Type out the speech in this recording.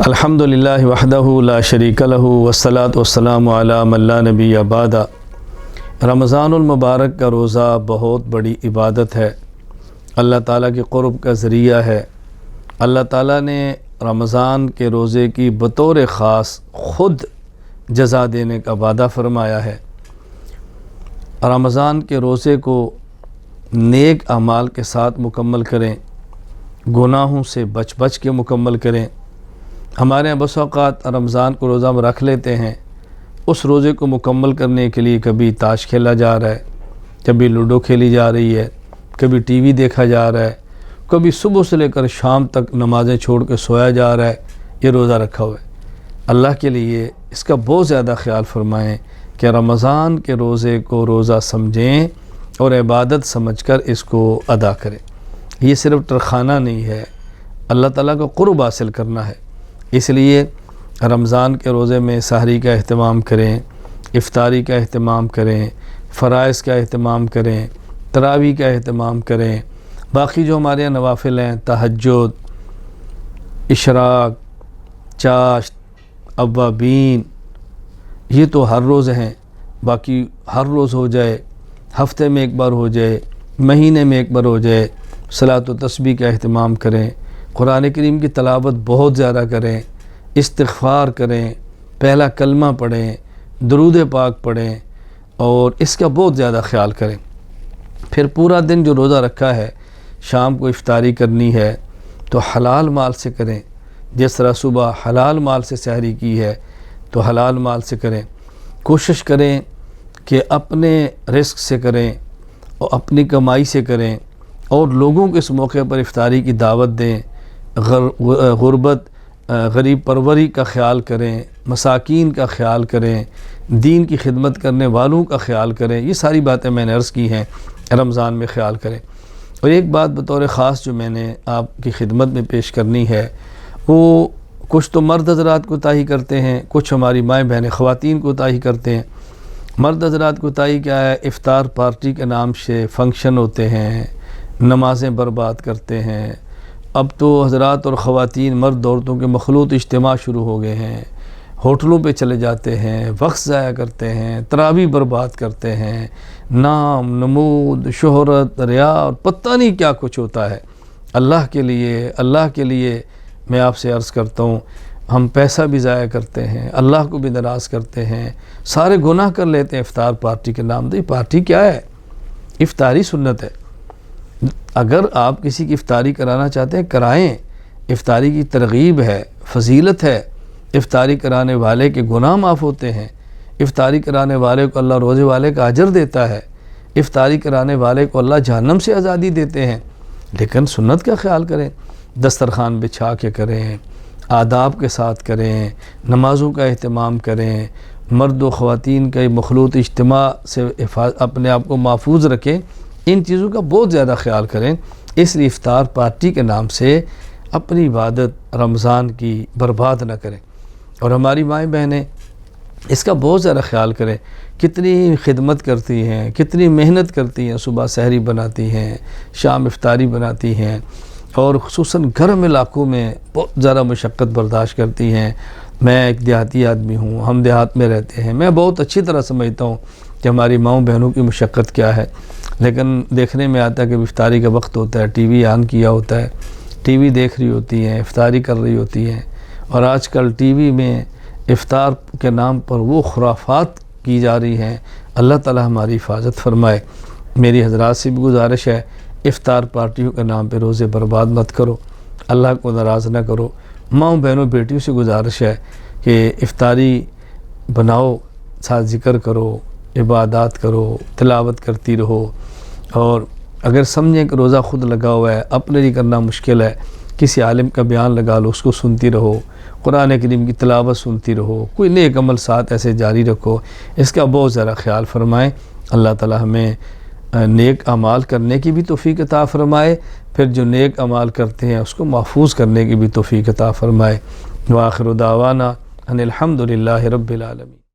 الحمدللہ وحدہ لا شریک لہ والصلاۃ والسلام علی من لا نبی بعد۔ رمضان المبارک کا روزہ بہت بڑی عبادت ہے، اللہ تعالیٰ کے قرب کا ذریعہ ہے۔ اللہ تعالیٰ نے رمضان کے روزے کی بطور خاص خود جزا دینے کا وعدہ فرمایا ہے۔ رمضان کے روزے کو نیک اعمال کے ساتھ مکمل کریں، گناہوں سے بچ بچ کے مکمل کریں۔ ہمارے یہاں بس اوقات رمضان کو روزہ ہم رکھ لیتے ہیں، اس روزے کو مکمل کرنے کے لیے کبھی تاش کھیلا جا رہا ہے، کبھی لوڈو کھیلی جا رہی ہے، کبھی ٹی وی دیکھا جا رہا ہے، کبھی صبح سے لے کر شام تک نمازیں چھوڑ کے سویا جا رہا ہے، یہ روزہ رکھا ہوا ہے۔ اللہ کے لیے اس کا بہت زیادہ خیال فرمائیں کہ رمضان کے روزے کو روزہ سمجھیں اور عبادت سمجھ کر اس کو ادا کریں۔ یہ صرف ٹرخانہ نہیں ہے، اللہ تعالیٰ کا قرب حاصل کرنا ہے۔ اس لیے رمضان کے روزے میں سحری کا اہتمام کریں، افطاری کا اہتمام کریں، فرائض کا اہتمام کریں، تراویح کا اہتمام کریں۔ باقی جو ہمارے یہاں نوافل ہیں، تہجد، اشراق، چاشت، اوابین، یہ تو ہر روز ہیں، باقی ہر روز ہو جائے، ہفتے میں ایک بار ہو جائے، مہینے میں ایک بار ہو جائے۔ صلاۃ و تسبیح کا اہتمام کریں، قرآن کریم کی تلاوت بہت زیادہ کریں، استغفار کریں، پہلا کلمہ پڑھیں، درود پاک پڑھیں اور اس کا بہت زیادہ خیال کریں۔ پھر پورا دن جو روزہ رکھا ہے، شام کو افطاری کرنی ہے تو حلال مال سے کریں۔ جس طرح صبح حلال مال سے سحری کی ہے تو حلال مال سے کریں۔ کوشش کریں کہ اپنے رزق سے کریں اور اپنی کمائی سے کریں، اور لوگوں کو اس موقع پر افطاری کی دعوت دیں۔ غربت غریب پروری کا خیال کریں، مساکین کا خیال کریں، دین کی خدمت کرنے والوں کا خیال کریں۔ یہ ساری باتیں میں نے عرض کی ہیں، رمضان میں خیال کریں۔ اور ایک بات بطور خاص جو میں نے آپ کی خدمت میں پیش کرنی ہے، وہ کچھ تو مرد حضرات کوتاہی کرتے ہیں، کچھ ہماری مائیں بہنیں خواتین کوتاہی کرتے ہیں۔ مرد حضرات کوتاہی کیا ہے؟ افطار پارٹی کے نام سے فنکشن ہوتے ہیں، نمازیں برباد کرتے ہیں۔ اب تو حضرات اور خواتین، مرد عورتوں کے مخلوط اجتماع شروع ہو گئے ہیں، ہوٹلوں پہ چلے جاتے ہیں، وقت ضائع کرتے ہیں، تراویح برباد کرتے ہیں، نام، نمود، شہرت، ریا اور پتہ نہیں کیا کچھ ہوتا ہے۔ اللہ کے لیے میں آپ سے عرض کرتا ہوں، ہم پیسہ بھی ضائع کرتے ہیں، اللہ کو بھی ناراض کرتے ہیں، سارے گناہ کر لیتے ہیں افطار پارٹی کے نام سے۔ پارٹی کیا ہے؟ افطاری سنت ہے۔ اگر آپ کسی کی افطاری کرانا چاہتے ہیں کرائیں، افطاری کی ترغیب ہے، فضیلت ہے۔ افطاری کرانے والے کے گناہ معاف ہوتے ہیں، افطاری کرانے والے کو اللہ روزے والے کا اجر دیتا ہے، افطاری کرانے والے کو اللہ جہنم سے آزادی دیتے ہیں۔ لیکن سنت کا خیال کریں، دسترخوان بچھا کے کریں، آداب کے ساتھ کریں، نمازوں کا اہتمام کریں، مرد و خواتین کے مخلوط اجتماع سے اپنے آپ کو محفوظ رکھیں۔ ان چیزوں کا بہت زیادہ خیال کریں۔ اس لیے افطار پارٹی کے نام سے اپنی عبادت رمضان کی برباد نہ کریں۔ اور ہماری مائیں بہنیں اس کا بہت زیادہ خیال کریں، کتنی خدمت کرتی ہیں، کتنی محنت کرتی ہیں، صبح سحری بناتی ہیں، شام افطاری بناتی ہیں، اور خصوصاً گرم علاقوں میں بہت زیادہ مشقت برداشت کرتی ہیں۔ میں ایک دیہاتی آدمی ہوں، ہم دیہات میں رہتے ہیں، میں بہت اچھی طرح سمجھتا ہوں کہ ہماری ماؤں بہنوں کی مشقت کیا ہے۔ لیکن دیکھنے میں آتا ہے کہ افطاری کا وقت ہوتا ہے، ٹی وی آن کیا ہوتا ہے، ٹی وی دیکھ رہی ہوتی ہیں، افطاری کر رہی ہوتی ہیں، اور آج کل ٹی وی میں افطار کے نام پر وہ خرافات کی جا رہی ہیں۔ اللہ تعالی ہماری حفاظت فرمائے۔ میری حضرات سے بھی گزارش ہے، افطار پارٹیوں کے نام پہ روزے برباد مت کرو، اللہ کو ناراض نہ کرو۔ ماؤں بہنوں بیٹیوں سے گزارش ہے کہ افطاری بناؤ، ساتھ ذکر کرو، عبادات کرو، تلاوت کرتی رہو، اور اگر سمجھیں کہ روزہ خود لگا ہوا ہے، اپنے لیے کرنا مشکل ہے، کسی عالم کا بیان لگا لو، اس کو سنتی رہو، قرآن کریم کی تلاوت سنتی رہو، کوئی نیک عمل ساتھ ایسے جاری رکھو۔ اس کا بہت زیادہ خیال فرمائیں۔ اللہ تعالی ہمیں نیک اعمال کرنے کی بھی توفیق عطا فرمائے، پھر جو نیک اعمال کرتے ہیں اس کو محفوظ کرنے کی بھی توفیق عطا فرمائے۔ وآخر دعوانا ان الحمد للہ رب العالمین۔